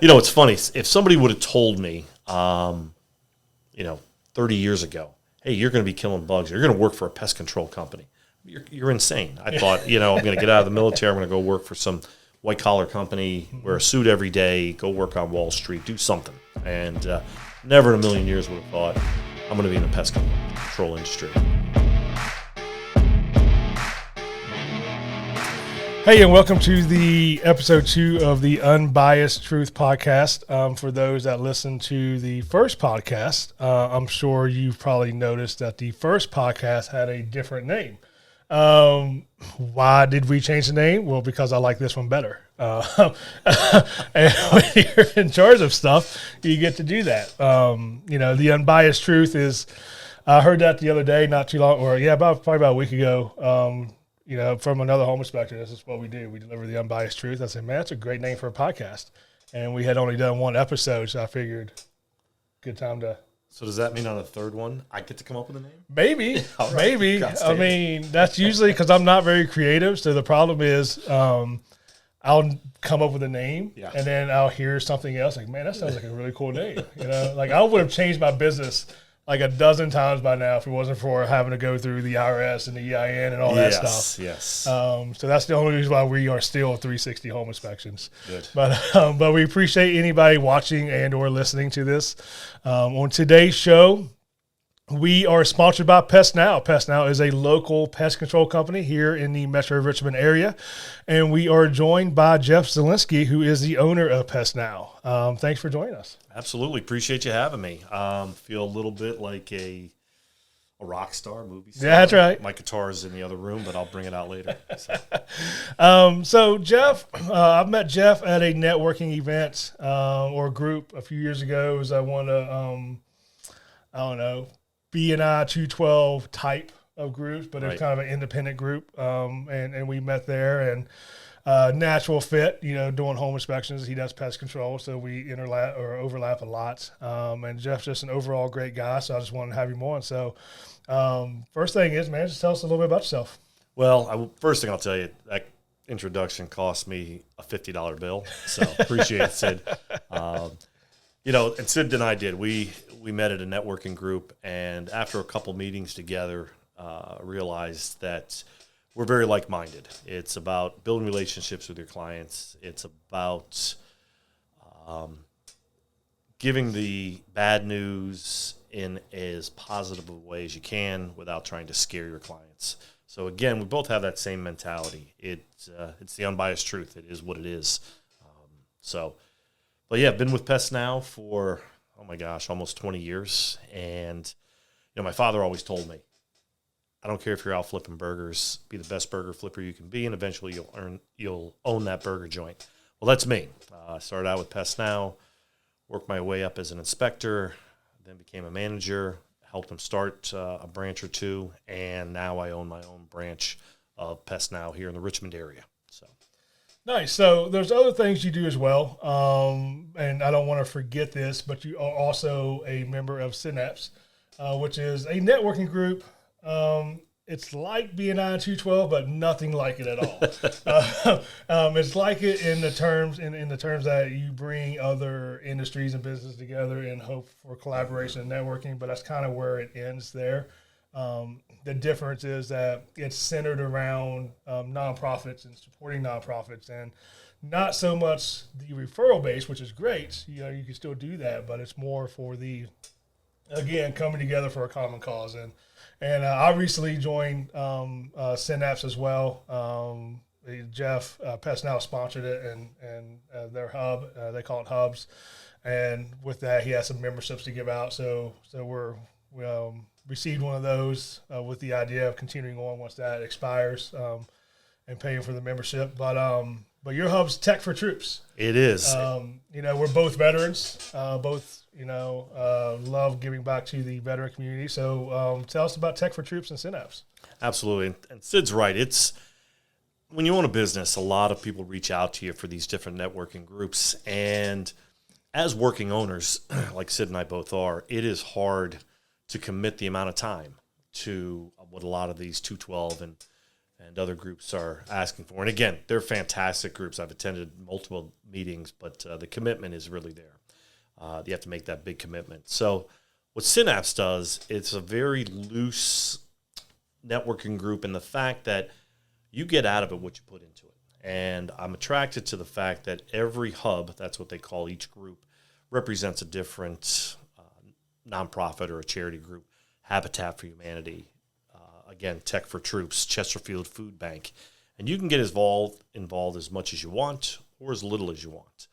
It's funny. If somebody would have told me, 30 years ago, hey, you're going to be killing bugs. You're going to work for a pest control company. You're insane. I thought, I'm going to get out of the military. I'm going to go work for some white-collar company, wear a suit every day, go work on Wall Street, do something. And never in a million years would have thought I'm going to be in the pest control industry. Hey, and welcome to the episode 2 of the Unbiased Truth podcast. For those that listened to the first podcast, I'm sure you've probably noticed that the first podcast had a different name. Why did we change the name? Well, because I like this one better. And when you're in charge of stuff, you get to do that. The Unbiased Truth is, I heard that the other day, not too long, probably about a week ago. From another home inspector, this is what we do. We deliver the unbiased truth. I said, man, that's a great name for a podcast. And we had only done one episode, so I figured good time to. So does that mean on the third one, I get to come up with a name? Maybe. Maybe. I mean, that's usually because I'm not very creative. So the problem is I'll come up with a name, and then I'll hear something else. Like, man, that sounds like a really cool name. Like I would have changed my business like a dozen times by now if it wasn't for having to go through the IRS and the EIN and all that stuff. Yes. So that's the only reason why we are still 360 home inspections. Good. But we appreciate anybody watching and or listening to this. On today's show, we are sponsored by PestNow. PestNow is a local pest control company here in the Metro Richmond area. And we are joined by Jeff Zalinski, who is the owner of PestNow. Thanks for joining us. Absolutely. Appreciate you having me. Feel a little bit like a rock star, movie star. Yeah, that's right. My guitar is in the other room, but I'll bring it out later. So Jeff, I've met Jeff at a networking event or group a few years ago. It was one of, B&I 212 type of groups, but it was kind of an independent group. And we met there and natural fit, doing home inspections. He does pest control, so we overlap a lot. And Jeff's just an overall great guy, so I just wanted to have him on. So first thing is, man, just tell us a little bit about yourself. Well, first thing I'll tell you, that introduction cost me a $50 bill, so appreciate it, Sid. And Sid and I did. We met at a networking group, and after a couple meetings together, realized that we're very like-minded. It's about building relationships with your clients. It's about giving the bad news in as positive a way as you can without trying to scare your clients. So again, we both have that same mentality. It's the unbiased truth. It is what it is. But yeah, I've been with PestNow for, almost 20 years. And, my father always told me, I don't care if you're out flipping burgers, be the best burger flipper you can be, and eventually you'll own that burger joint. Well, that's me. I started out with PestNow, worked my way up as an inspector, then became a manager, helped them start a branch or two, and now I own my own branch of PestNow here in the Richmond area. Nice. So there's other things you do as well, and I don't want to forget this, but you are also a member of Synapse, which is a networking group. It's like B&I 212, but nothing like it at all. It's like it in the terms that you bring other industries and businesses together and hope for collaboration and networking, but that's kind of where it ends there. The difference is that it's centered around nonprofits and supporting nonprofits, and not so much the referral base, which is great. You can still do that, but it's more for coming together for a common cause. And I recently joined Synapse as well. Jeff PestNow sponsored it, and their hub, they call it Hubs, and with that he has some memberships to give out. So we received one of those with the idea of continuing on once that expires and paying for the membership. But your hub's Tech for Troops. It is. We're both veterans, love giving back to the veteran community. So tell us about Tech for Troops and Synapse. Absolutely. And Sid's right. It's when you own a business, a lot of people reach out to you for these different networking groups. And as working owners, like Sid and I both are, it is hard to commit the amount of time to what a lot of these 212 and and other groups are asking for. And again, they're fantastic groups. I've attended multiple meetings, but the commitment is really there. You have to make that big commitment. So what Synapse does, it's a very loose networking group, and the fact that you get out of it what you put into it. And I'm attracted to the fact that every hub, that's what they call each group, represents a different nonprofit or a charity group. Habitat for Humanity, again, Tech for Troops, Chesterfield Food Bank. And you can get involved as much as you want or as little as you want.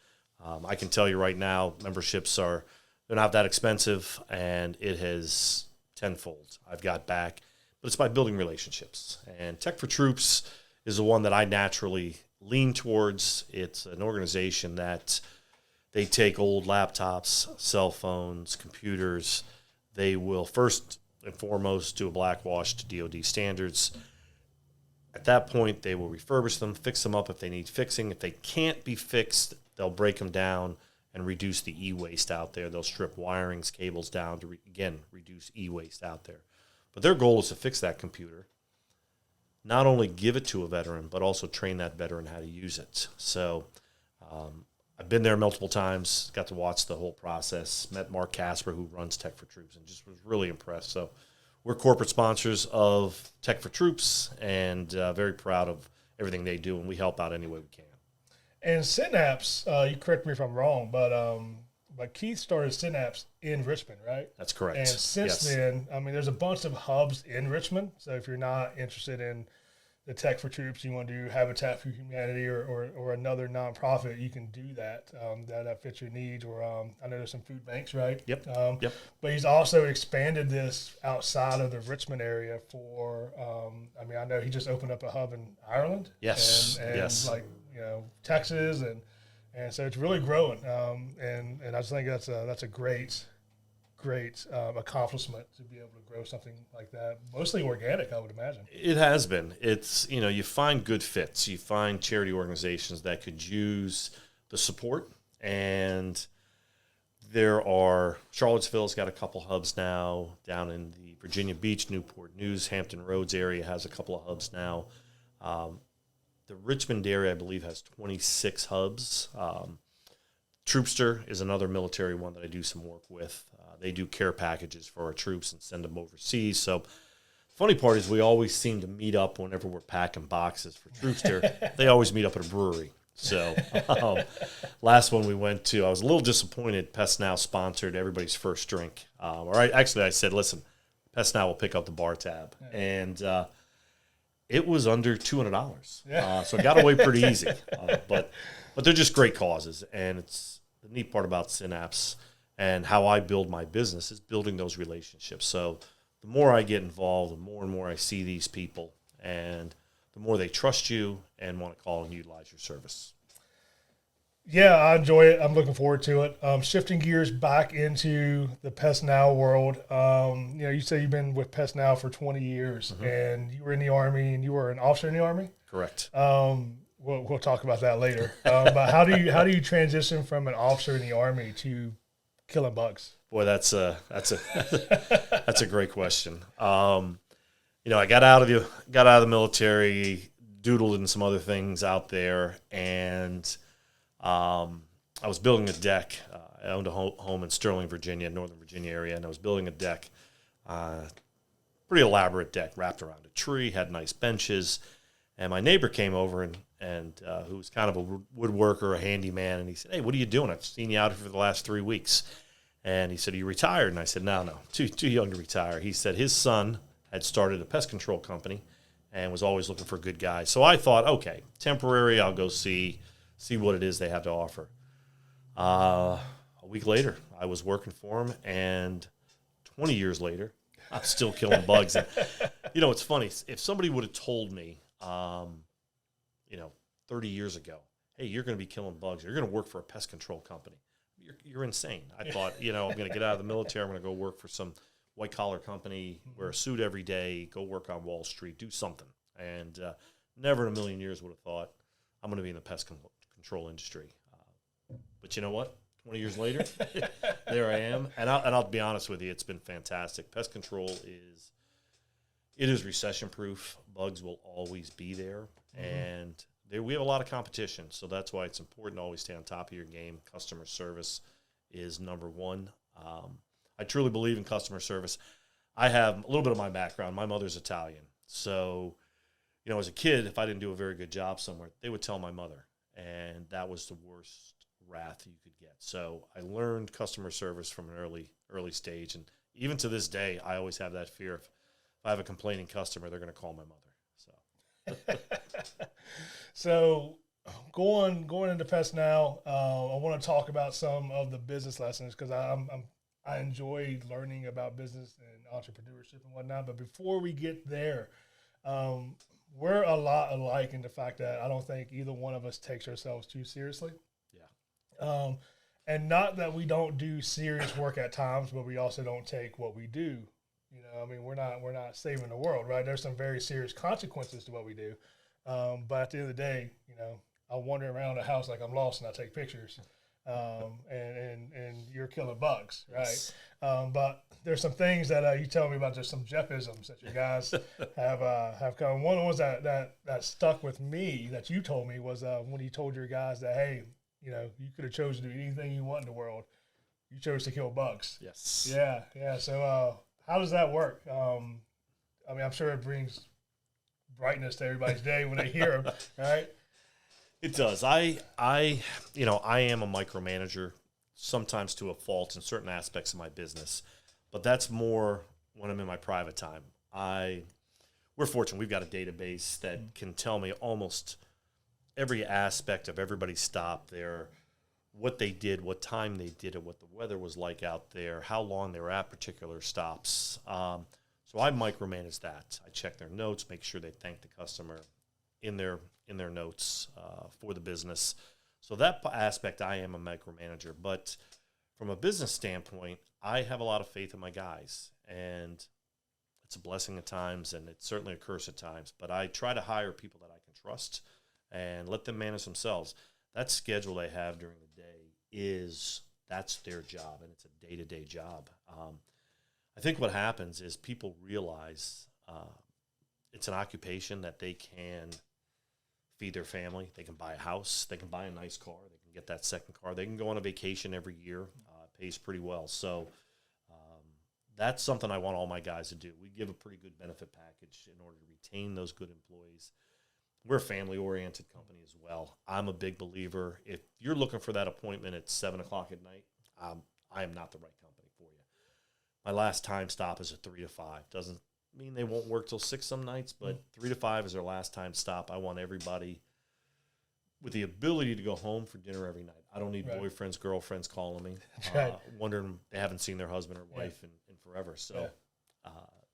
I can tell you right now, memberships they're not that expensive, and it has tenfold I've got back. But it's by building relationships. And Tech for Troops is the one that I naturally lean towards. It's an organization that they take old laptops, cell phones, computers. They will first and foremost do a blackwash to DoD standards. At that point, they will refurbish them, fix them up if they need fixing. If they can't be fixed, they'll break them down and reduce the e-waste out there. They'll strip wirings, cables down to, reduce e-waste out there. But their goal is to fix that computer, not only give it to a veteran, but also train that veteran how to use it. So I've been there multiple times, got to watch the whole process, met Mark Casper, who runs Tech for Troops, and just was really impressed. So we're corporate sponsors of Tech for Troops, and very proud of everything they do, and we help out any way we can. And Synapse, you correct me if I'm wrong, but Keith started Synapse in Richmond, right? That's correct. And since then, I mean, there's a bunch of hubs in Richmond. So if you're not interested in the Tech for Troops, you want to do Habitat for Humanity or another nonprofit, you can do that. That fits your needs. Or I know there's some food banks, right? Yep. Yep. But he's also expanded this outside of the Richmond area for. I mean, I know he just opened up a hub in Ireland. Yes. And yes. like Texas and so it's really growing. And I just think that's a great accomplishment to be able to grow something like that. Mostly organic, I would imagine. It has been. It's, you find good fits. You find charity organizations that could use the support. And Charlottesville's got a couple hubs now. Down in the Virginia Beach, Newport News, Hampton Roads area has a couple of hubs now. The Richmond area, I believe, has 26 hubs. Troopster is another military one that I do some work with. They do care packages for our troops and send them overseas. So the funny part is we always seem to meet up whenever we're packing boxes for Troopster. They always meet up at a brewery. So last one we went to, I was a little disappointed. PestNow sponsored everybody's first drink. I said, listen, PestNow will pick up the bar tab. Yeah. And it was under $200. Yeah. So it got away pretty easy. But they're just great causes. And it's the neat part about Synapse and how I build my business is building those relationships. So the more I get involved, the more and more I see these people, and the more they trust you and want to call and utilize your service. Yeah, I enjoy it. I'm looking forward to it. Shifting gears back into the PestNow world. You say you've been with PestNow for 20 years, mm-hmm. and you were in the Army, and you were an officer in the Army? Correct. We'll talk about that later. But how do you transition from an officer in the Army to killing bugs? Boy, that's a great question. I got out of the military, doodled in some other things out there, and I was building a deck. I owned a home in Sterling, Virginia, Northern Virginia area, and I was building a deck, pretty elaborate deck wrapped around a tree, had nice benches. And my neighbor came over and who was kind of a woodworker, a handyman, and he said, "Hey, what are you doing? I've seen you out here for the last 3 weeks." And he said, "Are you retired?" And I said, No, too young to retire. He said his son had started a pest control company and was always looking for good guys. So I thought, okay, temporary, I'll go see what it is they have to offer. A week later, I was working for him, and 20 years later, I'm still killing bugs. And, it's funny. If somebody would have told me, 30 years ago, hey, you're going to be killing bugs, you're going to work for a pest control company, you're insane. I thought, I'm going to get out of the military, I'm going to go work for some white-collar company, wear a suit every day, go work on Wall Street, do something. And never in a million years would have thought I'm going to be in the pest control industry. But you know what? 20 years later, there I am. And I'll be honest with you, it's been fantastic. Pest control is it is recession proof. Bugs will always be there, and we have a lot of competition. So that's why it's important to always stay on top of your game. Customer service is number one. I truly believe in customer service. I have a little bit of my background. My mother's Italian. So, as a kid, if I didn't do a very good job somewhere, they would tell my mother, and that was the worst wrath you could get. So I learned customer service from an early stage, and even to this day, I always have that fear. If I have a complaining customer, they're going to call my mother. So going into PestNow, I want to talk about some of the business lessons because I enjoy learning about business and entrepreneurship and whatnot. But before we get there, we're a lot alike in the fact that I don't think either one of us takes ourselves too seriously. Yeah. And not that we don't do serious work at times, but we also don't take what we do. We're not saving the world, right? There's some very serious consequences to what we do. But at the end of the day, I wander around the house like I'm lost and I take pictures. And you're killing bugs, right? Yes. But there's some things that you tell me about. There's some Jeffisms that you guys have come. One of the ones that stuck with me that you told me was when you told your guys that, hey, you could have chosen to do anything you want in the world. You chose to kill bugs. Yes. Yeah. So how does that work? I'm sure it brings brightness to everybody's day when they hear them, right? It does. I am a micromanager, sometimes to a fault in certain aspects of my business, but that's more when I'm in my private time. We're fortunate. We've got a database that can tell me almost every aspect of everybody's stop there, what they did, what time they did it, what the weather was like out there, how long they were at particular stops. So I micromanage that. I check their notes, make sure they thank the customer in their notes for the business. So that aspect, I am a micromanager. But from a business standpoint, I have a lot of faith in my guys. And it's a blessing at times, and it's certainly a curse at times. But I try to hire people that I can trust and let them manage themselves. That schedule they have during the day that's their job, and it's a day-to-day job. I think what happens is people realize it's an occupation that they can feed their family. They can buy a house. They can buy a nice car. They can get that second car. They can go on a vacation every year. It pays pretty well. So that's something I want all my guys to do. We give a pretty good benefit package in order to retain those good employees. We're a family-oriented company as well. I'm a big believer. If you're looking for that appointment at 7 o'clock at night, I am not the right company for you. My last time stop is a 3 to 5. Doesn't mean they won't work till 6 some nights, but 3 to 5 is their last time stop. I want everybody with the ability to go home for dinner every night. I don't need boyfriends, girlfriends calling me, wondering they haven't seen their husband or wife in forever. So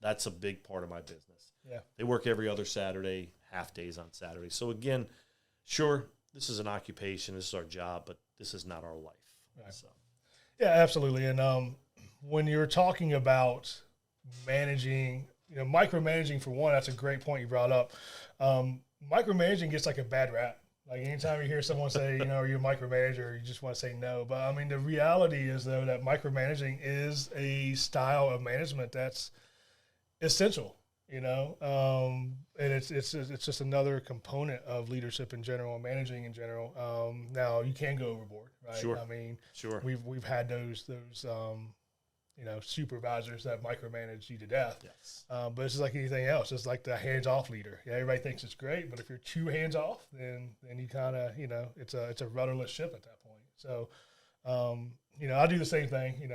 that's a big part of my business. Yeah. They work every other Saturday, half days on Saturday. So again, sure, this is an occupation, this is our job, but this is not our life. Right. So. Yeah, absolutely. And when you're talking about managing, micromanaging for one, that's a great point you brought up. Micromanaging gets like a bad rap. Like anytime you hear someone say, are you a manager, you just want to say no. But the reality is though that micromanaging is a style of management that's essential, and it's just another component of leadership in general and managing in general. Now you can go overboard, right? Sure. Sure. We've had those supervisors that micromanage you to death. Yes. But it's just like anything else. It's like the hands-off leader. Yeah, everybody thinks it's great, but if you're too hands-off, then you kind of, it's a rudderless ship at that point. So, I do the same thing.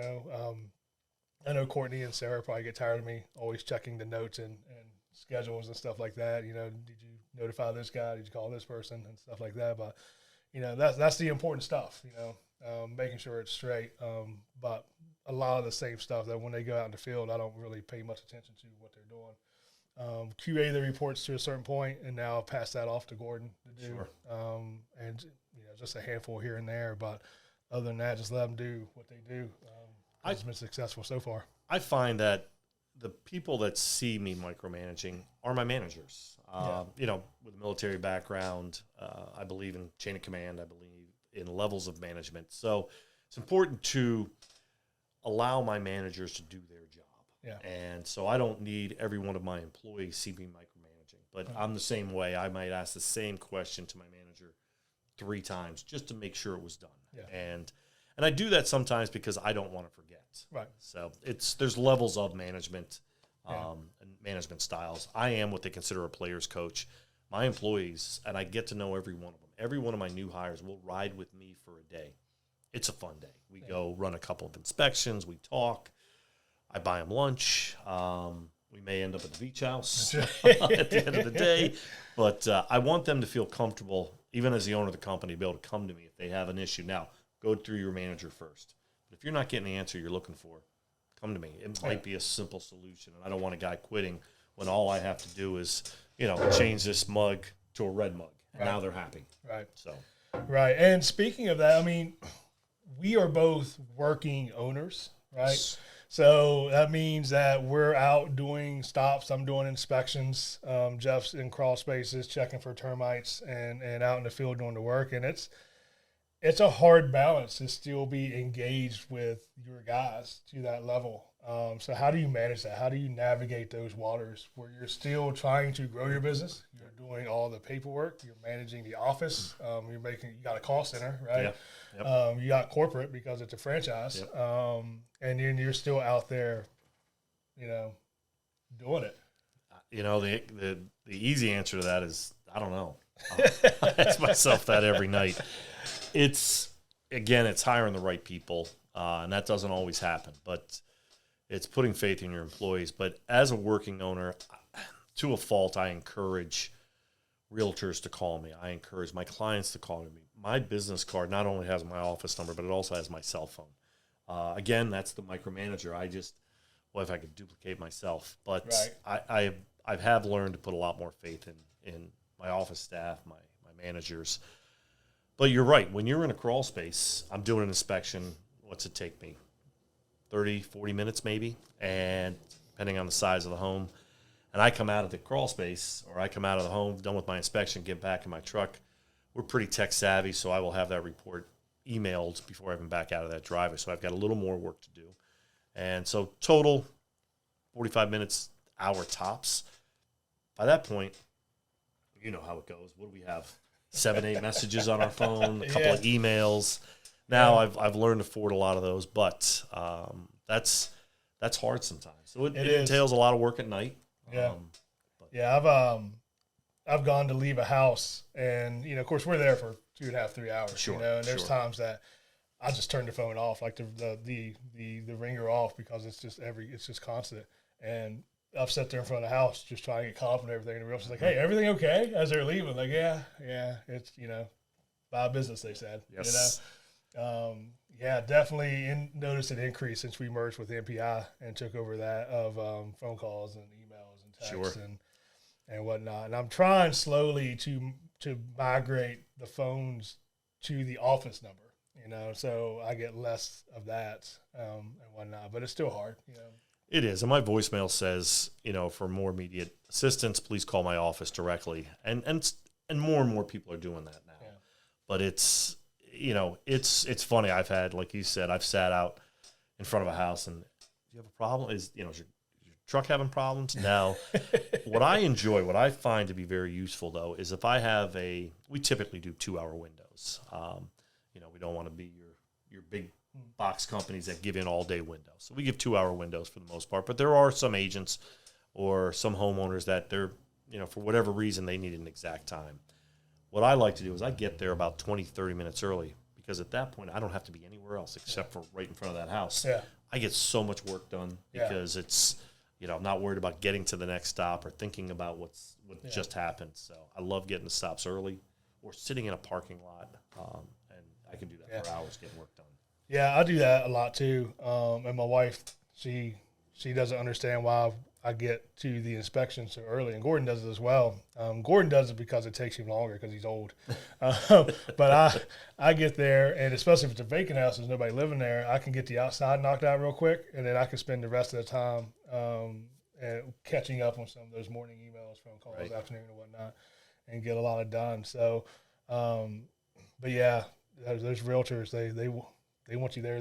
I know Courtney and Sarah probably get tired of me always checking the notes and schedules and stuff like that. Did you notify this guy? Did you call this person and stuff like that? But, that's the important stuff, making sure it's straight. But a lot of the same stuff that when they go out in the field, I don't really pay much attention to what they're doing. QA the reports to a certain point, and now I'll pass that off to Gordon to do. Sure. And just a handful here and there, but other than that, just let them do what they do. It's been successful so far. I find that the people that see me micromanaging are my managers. With a military background, I believe in chain of command. I believe in levels of management. So it's important to allow my managers to do their job. Yeah. And so I don't need every one of my employees see me micromanaging. But I'm the same way. I might ask the same question to my manager 3 times just to make sure it was done. Yeah. And I do that sometimes because I don't want to forget. Right. So there's levels of management and management styles. I am what they consider a player's coach. My employees, and I get to know every one of them. Every one of my new hires will ride with me for a day. It's a fun day. We go run a couple of inspections. We talk. I buy them lunch. We may end up at the beach house at the end of the day. But I want them to feel comfortable, even as the owner of the company, to be able to come to me if they have an issue. Now, go through your manager first. But if you're not getting the answer you're looking for, come to me. It might be a simple solution. And I don't want a guy quitting when all I have to do is, change this mug to a red mug. And now they're happy. Right. So. Right. And speaking of that, I mean, we are both working owners, right? Yes. So that means that we're out doing stops. I'm doing inspections. Jeff's in crawl spaces, checking for termites, and out in the field doing the work. And it's a hard balance to still be engaged with your guys to that level. So how do you manage that? How do you navigate those waters where you're still trying to grow your business? You're doing all the paperwork. You're managing the office. You got a call center, right? Yeah. Yep. You got corporate because it's a franchise. Yep. And then you're still out there, doing it. The easy answer to that is I don't know. I ask myself that every night. It's hiring the right people, and that doesn't always happen. But it's putting faith in your employees. But as a working owner, to a fault, I encourage realtors to call me. I encourage my clients to call me. My business card not only has my office number, but it also has my cell phone. Again, that's the micromanager. If I could duplicate myself. But right. I have learned to put a lot more faith in my office staff, my managers. But you're right. When you're in a crawl space, I'm doing an inspection. What's it take me? 30, 40 minutes maybe, and depending on the size of the home. And I come out of the crawl space, or I come out of the home, done with my inspection, get back in my truck. We're pretty tech savvy, so I will have that report emailed before I even back out of that driveway. So I've got a little more work to do. And so total 45 minutes, hour tops. By that point, you know how it goes. What do we have? 7, 8 messages on our phone, a couple of emails. Now I've learned to forward a lot of those, but that's hard sometimes. So it entails a lot of work at night. Yeah. I've gone to leave a house, and of course we're there for 2.5, 3 hours. Sure. And there's times that I just turn the phone off, like the ringer off, because it's just constant. And I've sat there in front of the house just trying to get caught up and everything. And the realtor's like, "Hey, everything okay?" As they're leaving, like, yeah, it's buy business, they said. Yes. Definitely noticed an increase since we merged with MPI and took over that of phone calls and emails and texts and whatnot. And I'm trying slowly to migrate the phones to the office number, so I get less of that and whatnot. But it's still hard, It is. And my voicemail says, for more immediate assistance, please call my office directly. And more and more people are doing that now. Yeah. But it's funny. I've had, like you said, I've sat out in front of a house and, do you have a problem? Is your truck having problems? Now, what I find to be very useful, though, is if I have we typically do 2-hour windows. We don't want to be your big box companies that give you an all-day window. So we give 2-hour windows for the most part. But there are some agents or some homeowners that they're, for whatever reason, they need an exact time. What I like to do is I get there about 20, 30 minutes early, because at that point I don't have to be anywhere else except for right in front of that house. Yeah. I get so much work done because it's, I'm not worried about getting to the next stop or thinking about what just happened. So I love getting the stops early or sitting in a parking lot, and I can do that for hours getting work done. Yeah, I do that a lot too. And my wife, she doesn't understand why I get to the inspection so early, and Gordon does it as well. Gordon does it because it takes him longer because he's old. But I get there, and especially if it's a vacant house, there's nobody living there, I can get the outside knocked out real quick, and then I can spend the rest of the time catching up on some of those morning emails, phone calls, afternoon and whatnot, and get a lot of done. So, but yeah, those realtors, they want you there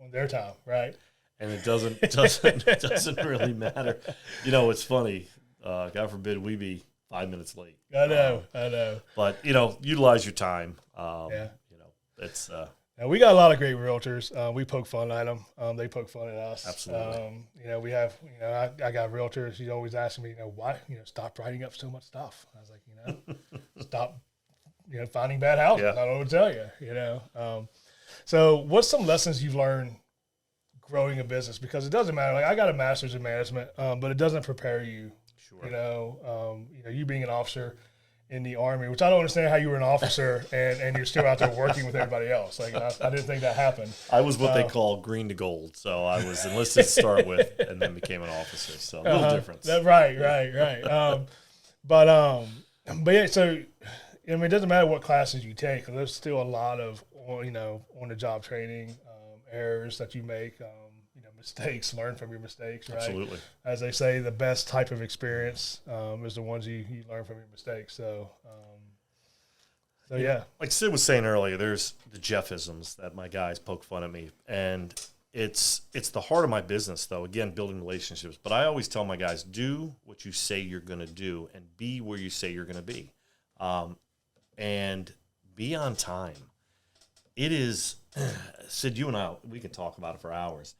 on their time, right? and it doesn't really matter. You know, it's funny. God forbid we be 5 minutes late. I know. But utilize your time. Yeah. It's. And we got a lot of great realtors. We poke fun at them. They poke fun at us. Absolutely. We have, I got realtors. He's always asking me, why, stop writing up so much stuff. I was like, stop, finding bad houses. Yeah. I don't know what to tell you, So what's some lessons you've learned growing a business? Because it doesn't matter. Like I got a master's in management, but it doesn't prepare you. Sure. You being an officer in the Army, which I don't understand how you were an officer and you're still out there working with everybody else. Like I didn't think that happened. I was what they call green to gold. So I was enlisted to start with and then became an officer. So a little difference. Right. But yeah, so it doesn't matter what classes you take. There's still a lot of on the job training, errors that you make, mistakes, learn from your mistakes, right? Absolutely. As they say, the best type of experience is the ones you learn from your mistakes. So yeah. Like Sid was saying earlier, there's the Jeffisms that my guys poke fun at me. And it's the heart of my business, though, again, building relationships. But I always tell my guys, do what you say you're going to do and be where you say you're going to be. And be on time. It is, Sid, you and I, we can talk about it for hours.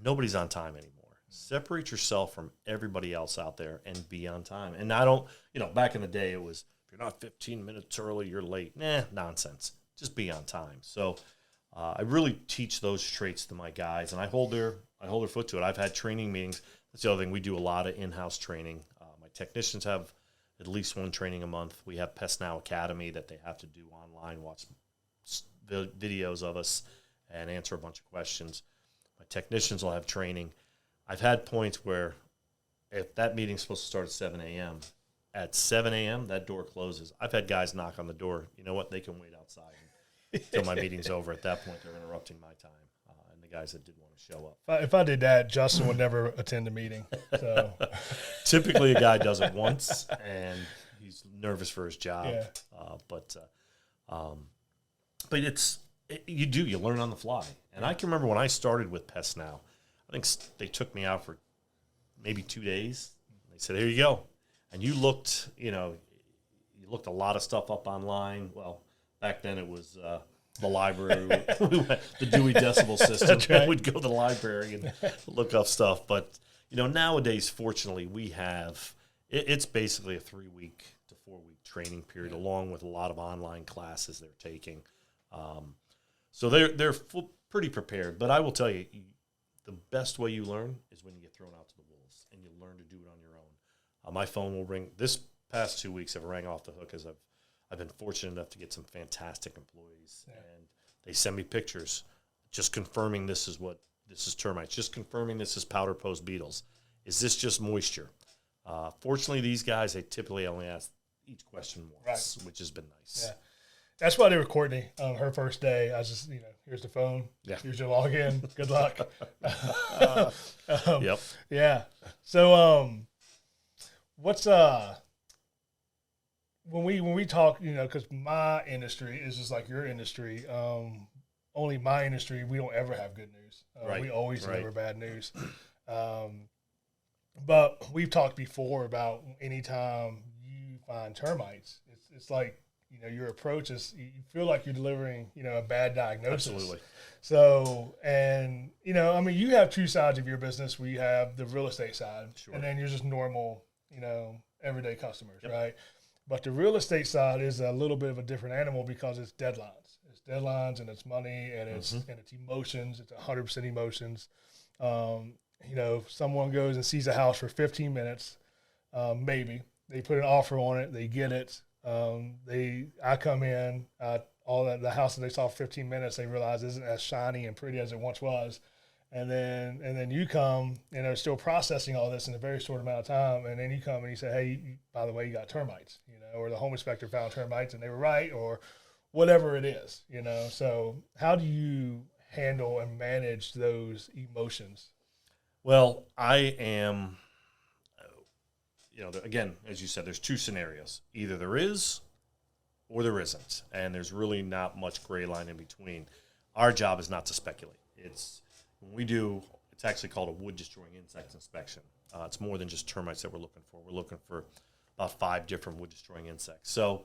Nobody's on time anymore. Separate yourself from everybody else out there and be on time. And I don't, back in the day, it was, if you're not 15 minutes early, you're late. Nonsense. Just be on time. So I really teach those traits to my guys, and I hold their foot to it. I've had training meetings. That's the other thing. We do a lot of in-house training. My technicians have at least one training a month. We have PestNow Academy that they have to do online, watch videos of us, and answer a bunch of questions. My technicians will have training. I've had points where if that meeting's supposed to start at 7 a.m., at 7 a.m., that door closes. I've had guys knock on the door. You know what? They can wait outside until my meeting's over. At that point, they're interrupting my time. And the guys that did want to show up. If I did that, Justin would never attend a meeting. So typically, a guy does it once, and he's nervous for his job. Yeah. But you learn on the fly. And I can remember when I started with PestNow, I think they took me out for maybe 2 days. They said, "Here you go," and you looked a lot of stuff up online. Well, back then it was the library, the Dewey Decimal System. Right. We'd go to the library and look up stuff. But nowadays, fortunately, we have it's basically a 3-week to 4-week training period, along with a lot of online classes they're taking. So they're pretty prepared. But I will tell you, the best way you learn is when you get thrown out to the wolves and you learn to do it on your own. My phone will ring. This past 2 weeks have rang off the hook as I've been fortunate enough to get some fantastic employees, and they send me pictures just confirming this is termites, just confirming this is powder post beetles. Is this just moisture? Fortunately, these guys, they typically only ask each question once, which has been nice. Yeah. That's why they were Courtney on her first day. I was just, here's the phone. Yeah. Here's your login. Good luck. Yep. Yeah. So, what's when we talk, because my industry is just like your industry. Only my industry, we don't ever have good news. We always deliver bad news. But we've talked before about anytime you find termites, it's like, your approach is, you feel like you're delivering, a bad diagnosis. Absolutely. So, and, you have two sides of your business where you have the real estate side, sure, and then you're just normal, everyday customers, yep, right? But the real estate side is a little bit of a different animal because it's deadlines. It's deadlines and it's money and it's emotions. It's 100% emotions. Someone goes and sees a house for 15 minutes, maybe. They put an offer on it. They get it. I come in, the house that they saw for 15 minutes, they realize isn't as shiny and pretty as it once was. And then you come and they're still processing all this in a very short amount of time. And then you come and you say, hey, by the way, you got termites, or the home inspector found termites and they were right, or whatever it is, So how do you handle and manage those emotions? Well, I am, again, as you said, there's two scenarios. Either there is or there isn't. And there's really not much gray line in between. Our job is not to speculate. It's It's actually called a wood destroying insect inspection. It's more than just termites that we're looking for. We're looking for about 5 different wood destroying insects. So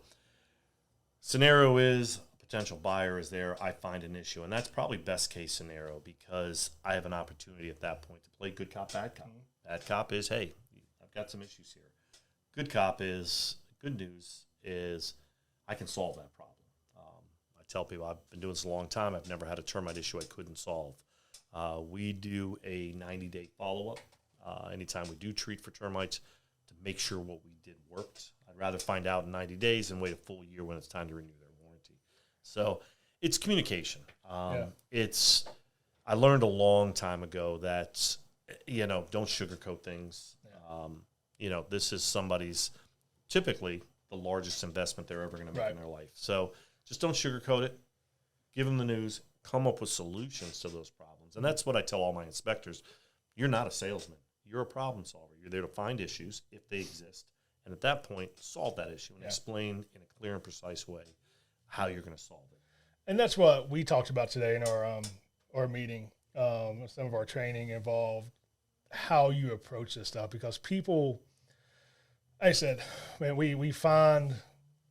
scenario is a potential buyer is there. I find an issue, and that's probably best case scenario because I have an opportunity at that point to play good cop, bad cop. Bad cop is, hey, I've got some issues here. Good cop is, good news is I can solve that problem. I tell people I've been doing this a long time. I've never had a termite issue I couldn't solve. We do a 90-day follow-up anytime we do treat for termites to make sure what we did worked. I'd rather find out in 90 days than wait a full year when it's time to renew their warranty. So it's communication. I learned a long time ago that, don't sugarcoat things. This is somebody's typically the largest investment they're ever going to make in their life. So just don't sugarcoat it. Give them the news. Come up with solutions to those problems. And that's what I tell all my inspectors. You're not a salesman. You're a problem solver. You're there to find issues if they exist. And at that point, solve that issue and explain in a clear and precise way how you're going to solve it. And that's what we talked about today in our meeting. Some of our training involved how you approach this stuff because people, like I said, man, we find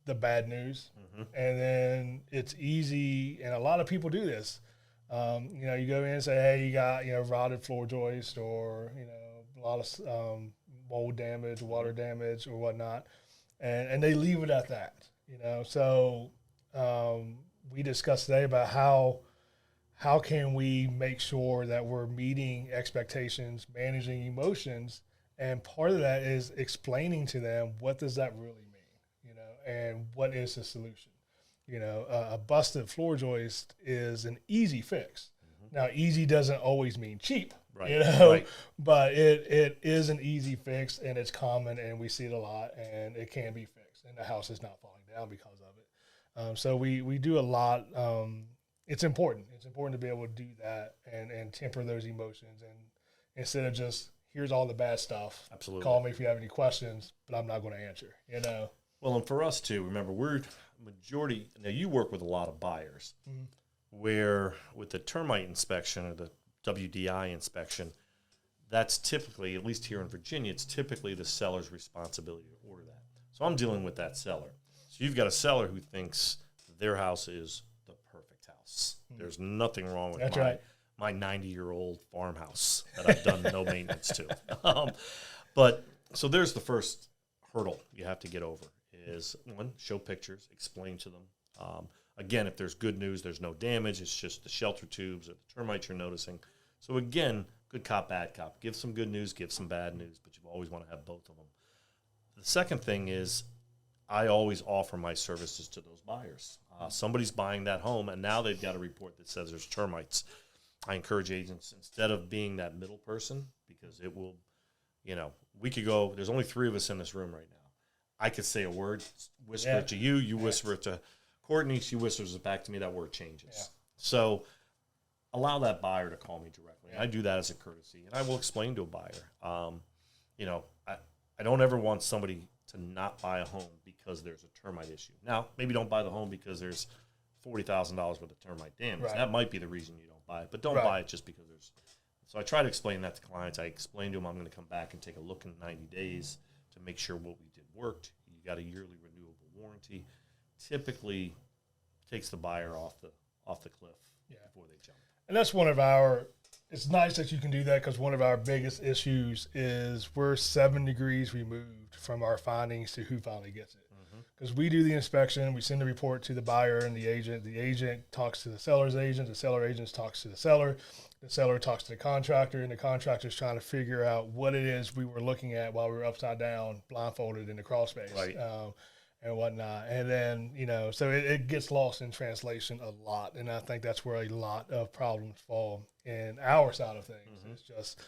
the bad news and then it's easy. And a lot of people do this. You go in and say, hey, you got, rotted floor joist or, a lot of mold damage, water damage or whatnot. And they leave it at that, So we discussed today about how can we make sure that we're meeting expectations, managing emotions. And part of that is explaining to them, what does that really mean? And what is the solution? A busted floor joist is an easy fix. Now, easy doesn't always mean cheap, but it is an easy fix and it's common and we see it a lot and it can be fixed and the house is not falling down because of it. So we do a lot. It's important. It's important to be able to do that and temper those emotions and instead of just, here's all the bad stuff. Absolutely. Call me if you have any questions, but I'm not going to answer, Well, and for us too, remember, now you work with a lot of buyers where with the termite inspection or the WDI inspection, that's typically, at least here in Virginia, it's typically the seller's responsibility to order that. So I'm dealing with that seller. So you've got a seller who thinks their house is the perfect house. There's nothing wrong with my 90-year-old farmhouse that I've done no maintenance to. But so there's the first hurdle you have to get over is, one, show pictures, explain to them. Again, if there's good news, there's no damage. It's just the shelter tubes or the termites you're noticing. So again, good cop, bad cop. Give some good news, give some bad news, but you always want to have both of them. The second thing is I always offer my services to those buyers. Somebody's buying that home, and now they've got a report that says there's termites. I encourage agents, instead of being that middle person, because it will, we could go, there's only 3 of us in this room right now. I could say a word, whisper it to you, you whisper it to Courtney, she whispers it back to me, that word changes. Yeah. So allow that buyer to call me directly. I do that as a courtesy, and I will explain to a buyer. I don't ever want somebody to not buy a home because there's a termite issue. Now, maybe don't buy the home because there's $40,000 worth of termite damage. Right. That might be the reason you don't buy it, but don't buy it just because there's. So I try to explain that to clients. I explain to them I'm going to come back and take a look in 90 days to make sure what we did worked. You got a yearly renewable warranty. Typically takes the buyer off the cliff before they jump. And that's it's nice that you can do that because one of our biggest issues is we're 7 degrees removed from our findings to who finally gets it. Because we do the inspection, we send the report to the buyer and the agent talks to the seller's agent, the seller agent talks to the seller talks to the contractor, and the contractor's trying to figure out what it is we were looking at while we were upside down, blindfolded in the crawl space. Right. And whatnot. And then, so it gets lost in translation a lot. And I think that's where a lot of problems fall in our side of things. It's just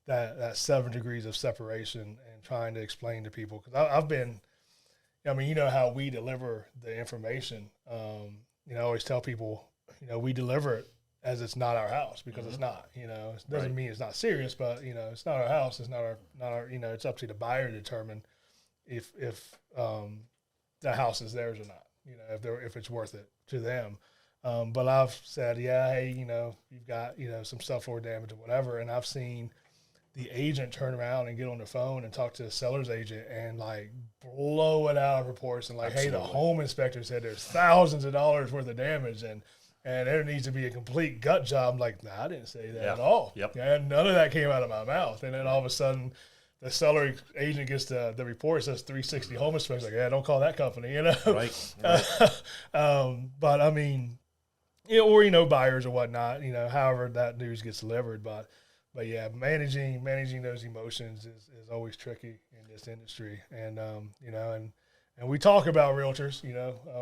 that 7 degrees of separation and trying to explain to people. Because I've been, how we deliver the information. I always tell people, we deliver it as it's not our house because it's not, it doesn't mean it's not serious, but, it's not our house. It's not our, it's up to the buyer to determine if the house is theirs or not, if it's worth it to them. But I've said, yeah, hey, you've got, some subfloor damage or whatever. And I've seen the agent turn around and get on the phone and talk to the seller's agent and like blow it out of proportion. Like, Absolutely. hey, the home inspector said there's thousands of dollars worth of damage and there needs to be a complete gut job. I'm like, nah, I didn't say that at all. Yep. And none of that came out of my mouth. And then all of a sudden, the seller agent gets the report, says 360 home inspection. Like, yeah, don't call that company, Right. But I mean, or buyers or whatnot. However that news gets delivered. But yeah, managing those emotions is always tricky in this industry. And and we talk about realtors.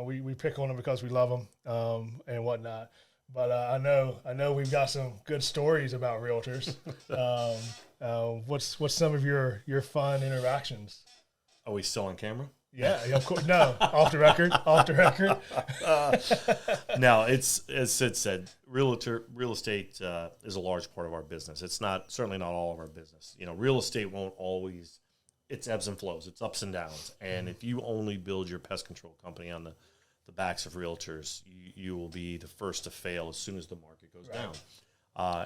We pick on them because we love them and whatnot. But I know we've got some good stories about realtors. What's some of your fun interactions? Are we still on camera? Yeah, of course. No, off the record. No, it's as Sid said. Real estate is a large part of our business. It's certainly not all of our business. Real estate won't always. It's ebbs and flows. It's ups and downs. And if you only build your pest control company on the backs of realtors, you will be the first to fail as soon as the market goes down.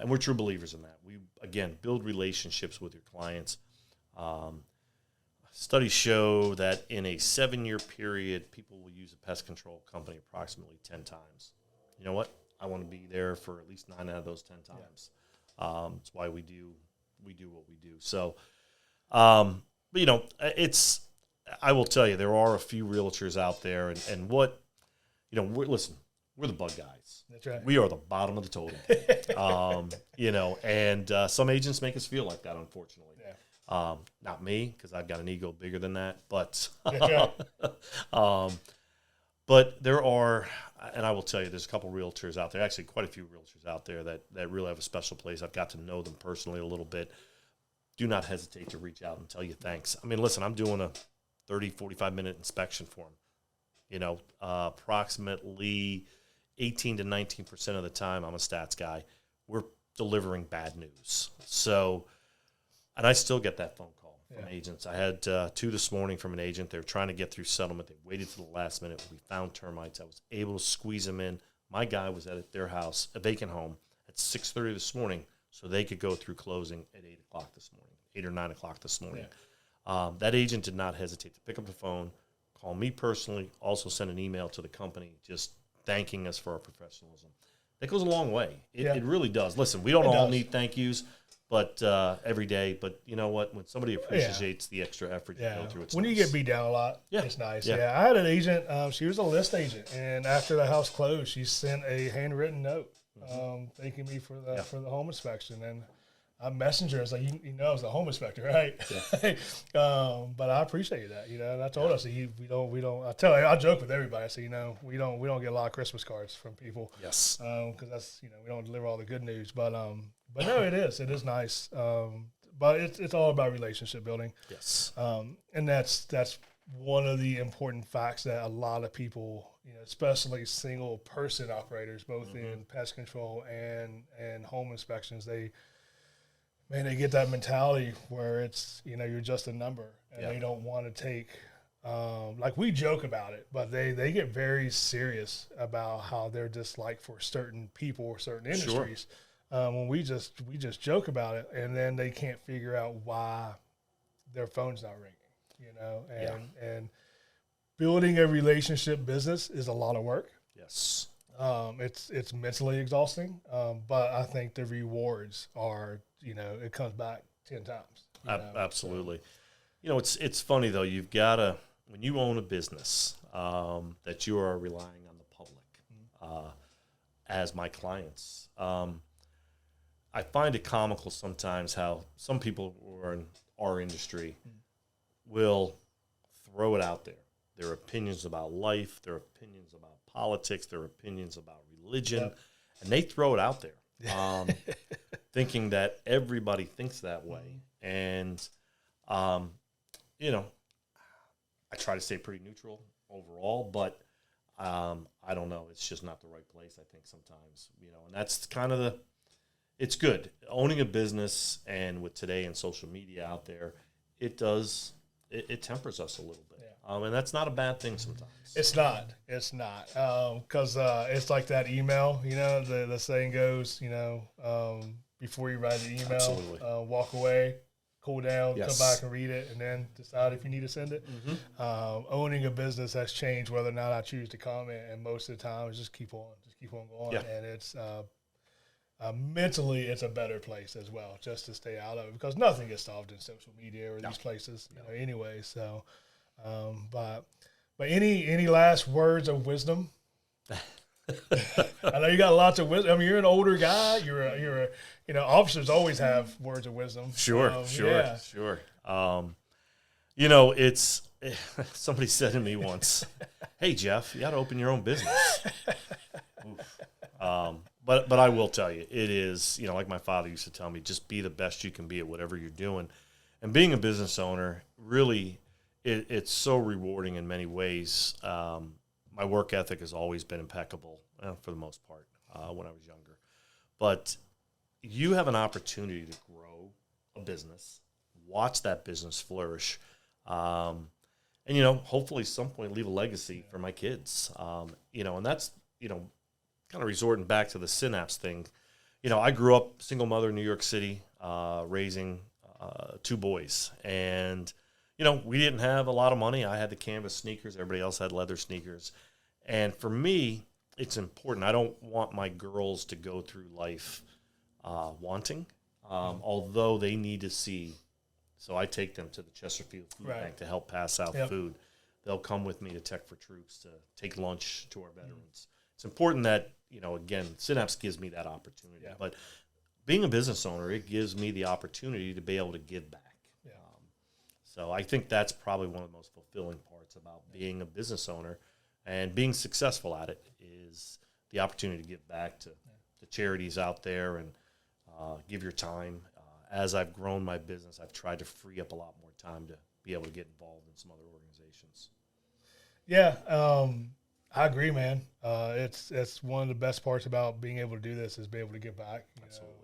And we're true believers in that. We, again, build relationships with your clients. Studies show that in a 7-year period, people will use a pest control company approximately 10 times. You know what? I want to be there for at least 9 out of those 10 times. That's why we do what we do. So, but, I will tell you, there are a few realtors out there, and what, we're the bug guys. That's right. We are the bottom of the totem. And some agents make us feel like that, unfortunately. Yeah. Not me, because I've got an ego bigger than that. But, but there are, and I will tell you, there's a couple realtors out there, actually quite a few realtors out there that really have a special place. I've got to know them personally a little bit. Do not hesitate to reach out and tell you thanks. I mean, listen, I'm doing a 30, 45-minute inspection for them. Approximately 18 to 19% of the time, I'm a stats guy, we're delivering bad news. So, and I still get that phone call from agents. I had 2 this morning from an agent. They were trying to get through settlement. They waited to the last minute. We found termites. I was able to squeeze them in. My guy was at their house, a vacant home, at 6:30 this morning, so they could go through closing at 8 o'clock this morning, 8 or 9 o'clock this morning. Yeah. That agent did not hesitate to pick up the phone, call me personally, also send an email to the company just thanking us for our professionalism. That goes a long way. It really does. Listen, we don't all need thank yous, but every day. But you know what? When somebody appreciates the extra effort you go through, it's when nice. You get beat down a lot, it's nice. Yeah. I had an agent. She was a list agent, and after the house closed, she sent a handwritten note thanking me for the home inspection. And I'm messenger. It's like I was a home inspector, right? Yeah. But I appreciate that. And I told her, I said, we don't. I joke with everybody. I say, we don't get a lot of Christmas cards from people. Yes. Because that's we don't deliver all the good news. But no, it is nice. But it's all about relationship building. Yes. And that's one of the important facts that a lot of people, especially single person operators, both in pest control and home inspections, they get that mentality where it's, you're just a number, and they don't want to take, like we joke about it, but they get very serious about how they're disliked for certain people or certain industries. When we just joke about it, and then they can't figure out why their phone's not ringing, and building a relationship business is a lot of work. Yes. It's mentally exhausting, but I think the rewards are, it comes back 10 times. Absolutely. It's funny though. You've got to, when you own a business, that you are relying on the public, as my clients. I find it comical sometimes how some people who are in our industry will throw it out there. Their opinions about life, their opinions about politics, their opinions about religion, and they throw it out there, thinking that everybody thinks that way. And, I try to stay pretty neutral overall, but I don't know. It's just not the right place, I think, sometimes, and that's kind of it's good. Owning a business, and with today and social media out there, it does it tempers us a little bit. And that's not a bad thing sometimes. It's not. Because it's like that email, the saying goes, before you write the email, walk away, cool down, come back and read it, and then decide if you need to send it. Owning a business has changed whether or not I choose to comment, and most of the time it's just keep on going. And it's mentally it's a better place as well, just to stay out of it, because nothing gets solved in social media or these places anyway. So but any last words of wisdom? I know you got lots of wisdom. I mean, you're an older guy. You're officers always have words of wisdom. Sure. It's somebody said to me once, "Hey Jeff, you got to open your own business." But I will tell you, it is, like my father used to tell me, just be the best you can be at whatever you're doing. And being a business owner, really, it's so rewarding in many ways. My work ethic has always been impeccable, for the most part, when I was younger. But you have an opportunity to grow a business, watch that business flourish, and, hopefully at some point leave a legacy for my kids. And that's, kind of resorting back to the Synapse thing. I grew up single mother in New York City, raising 2 boys. And, we didn't have a lot of money. I had the canvas sneakers. Everybody else had leather sneakers. And for me, it's important. I don't want my girls to go through life wanting, although they need to see. So I take them to the Chesterfield Food Bank to help pass out food. They'll come with me to Tech for Troops to take lunch to our veterans. It's important that, again, Synapse gives me that opportunity. Yeah. But being a business owner, it gives me the opportunity to be able to give back. Yeah. So I think that's probably one of the most fulfilling parts about being a business owner and being successful at it is the opportunity to give back to the charities out there and give your time. As I've grown my business, I've tried to free up a lot more time to be able to get involved in some other organizations. Yeah, I agree, man. It's one of the best parts about being able to do this is be able to give back. Absolutely.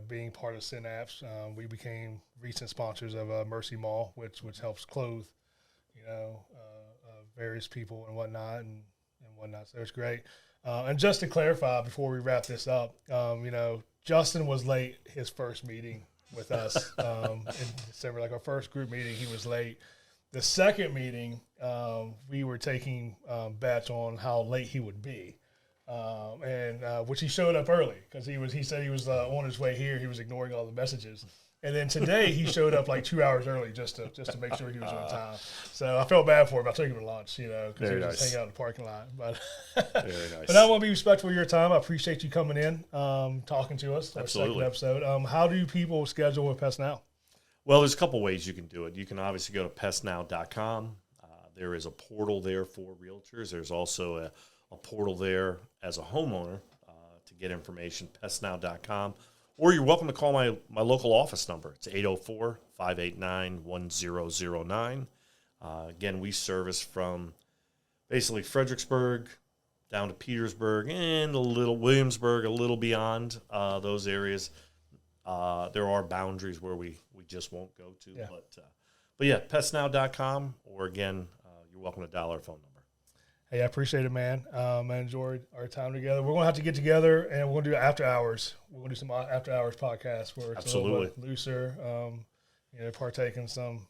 Being part of Synapse, we became recent sponsors of Mercy Mall, which helps clothe, various people and whatnot. So it's great. And just to clarify before we wrap this up, Justin was late his first meeting with us in December, like our first group meeting. He was late. The second meeting, we were taking bets on how late he would be, and which he showed up early because he said he was on his way here. He was ignoring all the messages, and then today he showed up like 2 hours early just to make sure he was on time. So I felt bad for him. I took him to lunch, because he was just hanging out in the parking lot. But very nice. But I want to be respectful of your time. I appreciate you coming in, talking to us. Absolutely. Our second episode. How do people schedule with PestNow? Well, there's a couple ways you can do it. You can obviously go to PestNow.com. There is a portal there for realtors. There's also a portal there as a homeowner to get information, PestNow.com. Or you're welcome to call my local office number. It's 804-589-1009. Again, we service from basically Fredericksburg down to Petersburg and a little Williamsburg, a little beyond those areas. There are boundaries where we just won't go to. Yeah. But yeah, PestNow.com, or again, you're welcome to dial our phone number. Hey, I appreciate it, man. I enjoyed our time together. We're going to have to get together, and we're going to do after hours. We're going to do some after hours podcasts where it's a little bit looser, partake in some,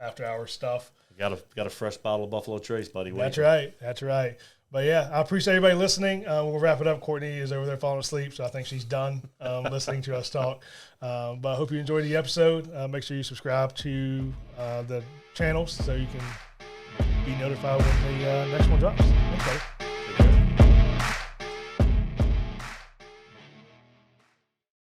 after hours stuff. Got a fresh bottle of Buffalo Trace, buddy. That's right. But yeah, I appreciate everybody listening. We'll wrap it up. Courtney is over there falling asleep, so I think she's done listening to us talk. But I hope you enjoyed the episode. Make sure you subscribe to the channels so you can be notified when the next one drops. Okay.